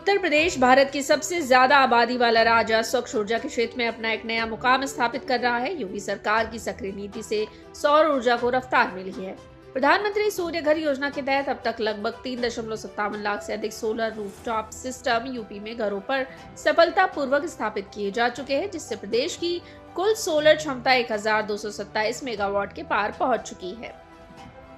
उत्तर प्रदेश भारत की सबसे ज्यादा आबादी वाला राज्य स्वच्छ ऊर्जा के क्षेत्र में अपना एक नया मुकाम स्थापित कर रहा है। योगी सरकार की सक्रिय नीति से सौर ऊर्जा को रफ्तार मिली है। प्रधानमंत्री सूर्य घर योजना के तहत अब तक लगभग 3.57 लाख से अधिक सोलर रूफटॉप सिस्टम यूपी में घरों पर सफलतापूर्वक स्थापित किए जा चुके हैं, जिससे प्रदेश की कुल सोलर क्षमता 1227 मेगावाट के पार पहुंच चुकी है।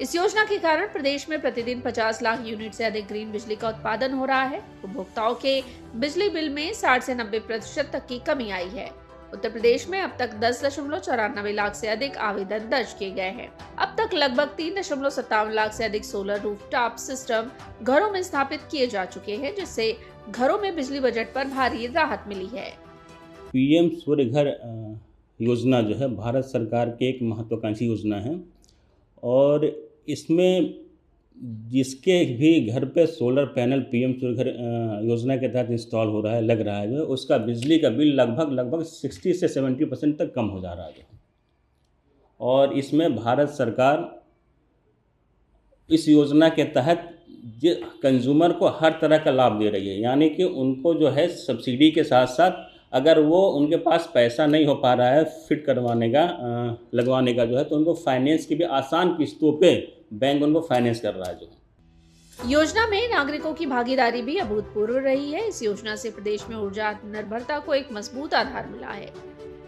इस योजना के कारण प्रदेश में प्रतिदिन 50 लाख यूनिट से अधिक ग्रीन बिजली का उत्पादन हो रहा है। उपभोक्ताओं के बिजली बिल में 60 से 90% तक की कमी आई है। उत्तर प्रदेश में अब तक 10.94 लाख से अधिक आवेदन दर्ज किए गए हैं। अब तक लगभग 3.57 लाख से अधिक सोलर रूफटॉप सिस्टम घरों में स्थापित किए जा चुके हैं, जिससे घरों में बिजली बजट पर भारी राहत मिली है। पीएम सूर्य घर योजना जो है भारत सरकार की एक महत्वाकांक्षी योजना है और इसमें जिसके भी घर पे सोलर पैनल पीएम सूर्य घर योजना के तहत इंस्टॉल हो रहा है, लग रहा है जो उसका बिजली का बिल लगभग 60 से 70% तक कम हो जा रहा है। और इसमें भारत सरकार इस योजना के तहत कंज्यूमर को हर तरह का लाभ दे रही है, यानी कि उनको जो है सब्सिडी के साथ साथ अगर वो उनके पास पैसा नहीं हो पा रहा है फिट करवाने का लगवाने का जो है, तो उनको फाइनेंस की भी आसान किस्तों पे बैंक उनको फाइनेंस कर रहा है। जो योजना में नागरिकों की भागीदारी भी अभूतपूर्व रही है। इस योजना से प्रदेश में ऊर्जा आत्मनिर्भरता को एक मजबूत आधार मिला है।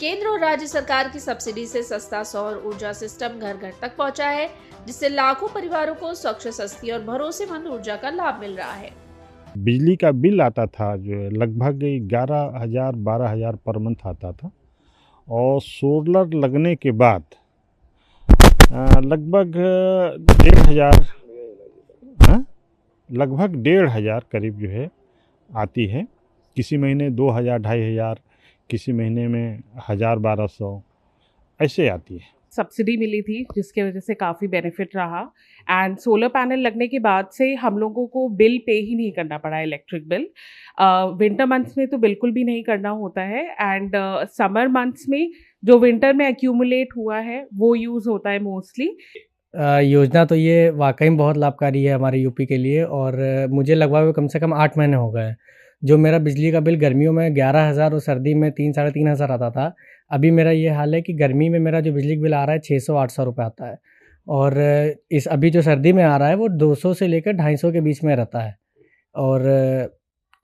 केंद्र और राज्य सरकार की सब्सिडी से सस्ता सौर ऊर्जा सिस्टम घर घर तक पहुंचा है, जिससे लाखों परिवारों को स्वच्छ, सस्ती और भरोसेमंद ऊर्जा का लाभ मिल रहा है। बिजली का बिल आता था जो लगभग 11,000-12,000 पर मंथ आता था, और सोलर लगने के बाद लगभग 1,500 करीब जो है आती है। किसी महीने 2,000-2,500, किसी महीने में 1,000-1,200 ऐसे आती है। सब्सिडी मिली थी जिसके वजह से काफ़ी बेनिफिट रहा। एंड सोलर पैनल लगने के बाद से हम लोगों को बिल पे ही नहीं करना पड़ा, इलेक्ट्रिक बिल। विंटर मंथ्स में तो बिल्कुल भी नहीं करना होता है, एंड समर मंथ्स में जो विंटर में एक्यूमुलेट हुआ है वो यूज़ होता है मोस्टली। योजना तो ये वाकई में बहुत लाभकारी है हमारे यूपी के लिए, और मुझे लगभग कम से कम 8 महीने हो गए हैं। जो मेरा बिजली का बिल गर्मियों में 11,000 और सर्दी में 3-3.5 हज़ार आता था, अभी मेरा ये हाल है कि गर्मी में मेरा जो बिजली बिल आ रहा है 600-800 रुपये आता है, और इस अभी जो सर्दी में आ रहा है वो 200 से लेकर 250 के बीच में रहता है। और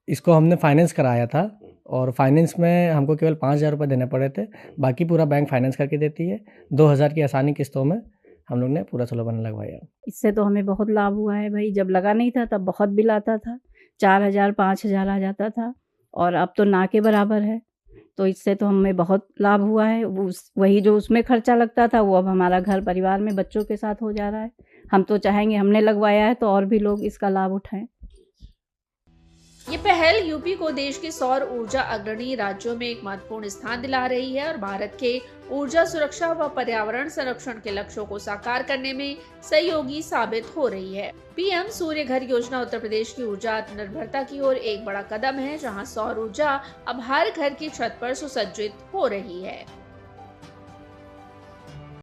इसको हमने फाइनेंस कराया था, और फाइनेंस में हमको केवल 5,000 रुपये देने पड़े थे, बाकी पूरा बैंक फाइनेंस करके देती है। 2,000 की आसानी किस्तों में हम लोग ने पूरा सोलर पैनल लगवाया। इससे तो हमें बहुत लाभ हुआ है भाई। जब लगा नहीं था तब बहुत बिल आता था, 4,000-5,000 आ जाता था, और अब तो ना के बराबर है। तो इससे तो हमें बहुत लाभ हुआ है। वही जो उसमें खर्चा लगता था वो अब हमारा घर परिवार में बच्चों के साथ हो जा रहा है। हम तो चाहेंगे, हमने लगवाया है तो और भी लोग इसका लाभ उठाएं। ये पहल यूपी को देश के सौर ऊर्जा अग्रणी राज्यों में एक महत्वपूर्ण स्थान दिला रही है और भारत के ऊर्जा सुरक्षा व पर्यावरण संरक्षण के लक्ष्यों को साकार करने में सहयोगी साबित हो रही है। पीएम सूर्य घर योजना उत्तर प्रदेश की ऊर्जा आत्मनिर्भरता की ओर एक बड़ा कदम है, जहां सौर ऊर्जा अब हर घर की छत पर सुसज्जित हो रही है।